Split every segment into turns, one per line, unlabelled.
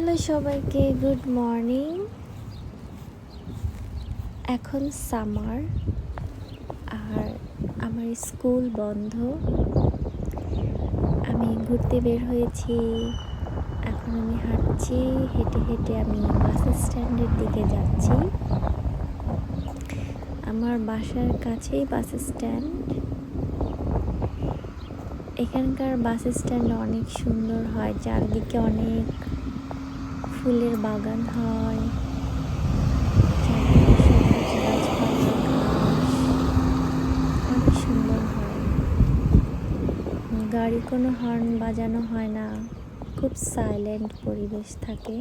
Hello সবাইকে, good morning. এখন summer আর আমার স্কুল বন্ধ। আমি ঘুরতে বের হয়েছি। এখন আমি হাঁটছি, হেঁটে হেঁটে আমি বাস স্ট্যান্ডের দিকে যাচ্ছি। আমার বাসার কাছেই বাস স্ট্যান্ড। এখানকার বাস স্ট্যান্ড অনেক সুন্দর হয়, চারদিকে অনেক ফুলের বাগান হয়, চারদিকে সবুজ গাছপালা, ঘাস, অনেক সুন্দর হয়। গাড়ি কোনো হর্ন বাজানো হয় না, খুব সাইলেন্ট পরিবেশ থাকে।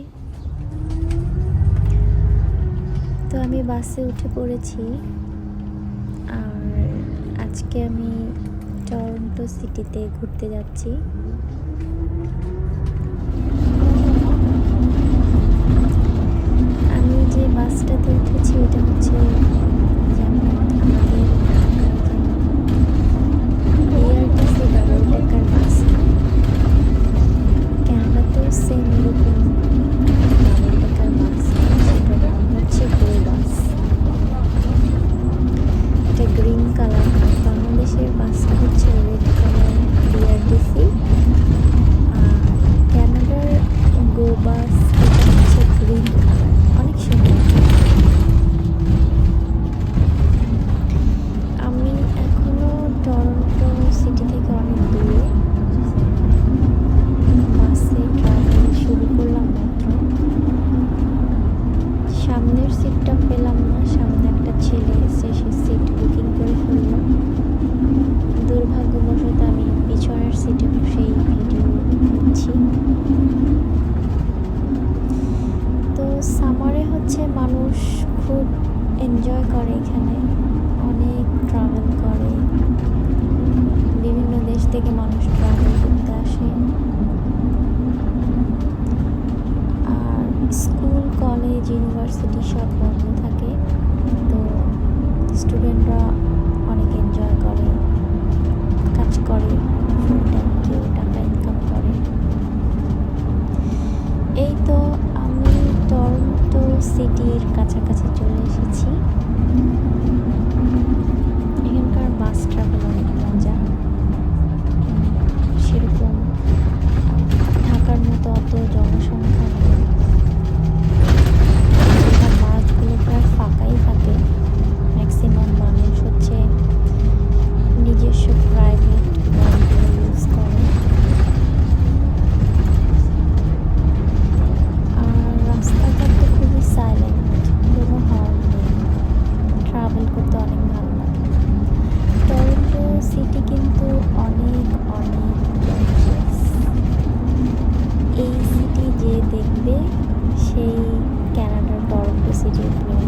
তো আমি বাসে উঠে পড়েছি আর আজকে আমি টরন্টো সিটিতে ঘুরতে যাচ্ছি। আমি যে বাসটাতে উঠেছি এটা হচ্ছে যেমন আমাদের ঢাকার যেমন বিআরটিসি ডাবল ডেকার বাস, ক্যানাডাতেও সেম এরকম ডাবল ডেকার বাস, সেটার নাম হচ্ছে গো বাস। এটা গ্রিন কালার, বাংলাদেশের বাসটা হচ্ছে রেড কালার বিআরটিসি, আর ক্যানাডার গো বাস এটা হচ্ছে গ্রিন কালার, অনেক সুন্দর। আমি এখনো টরন্টো সিটি থেকে অনেক দূরে, বাসে ট্রাভেল শুরু করলাম মাত্র। সামনের সিটটা পেলাম না, সামনে একটা ছেলে এসে সে সিট বুকিং করে ফেলল। দুর্ভাগ্যবশত আমি পিছনের সিটে বসেই ভিডিও করছি। তো সামারে হচ্ছে মানুষ খুব এনজয় করে, এখানে অনেক ট্রাভেল করে, বিভিন্ন দেশ থেকে মানুষ ট্রাভেল করতে আসে। আর স্কুল, কলেজ, ইউনিভার্সিটি সব বন্ধ থাকে, তো স্টুডেন্টরা অনেক এনজয় করে, কাজ করে, ফুল টাইম কেউ টাকা ইনকাম করে। এই তো আমি টরন্টো সিটির কাছাকাছি চলে এসেছি। এখানকার বাস ট্রাভেল অনেক মজা, সেরকম ঢাকার মতো অত জনসংখ্যা নেই। বাসগুলো প্রায় ফাঁকাই থাকে, ম্যাক্সিমাম মানুষ হচ্ছে নিজস্ব প্রাইভেট গাড়িগুলো ইউজ করে। আর রাস্তাঘাট তো খুবই সাইলেন্ট, কোনো হর্ন নেই, ট্রাভেল করতে অনেক ভালো লাগে। টরন্টো সিটি কিন্তু অনেক অনেক গর্জিয়াস। এই সিটি যে দেখবে সেই ক্যানাডার টরন্টো সিটির প্রেমে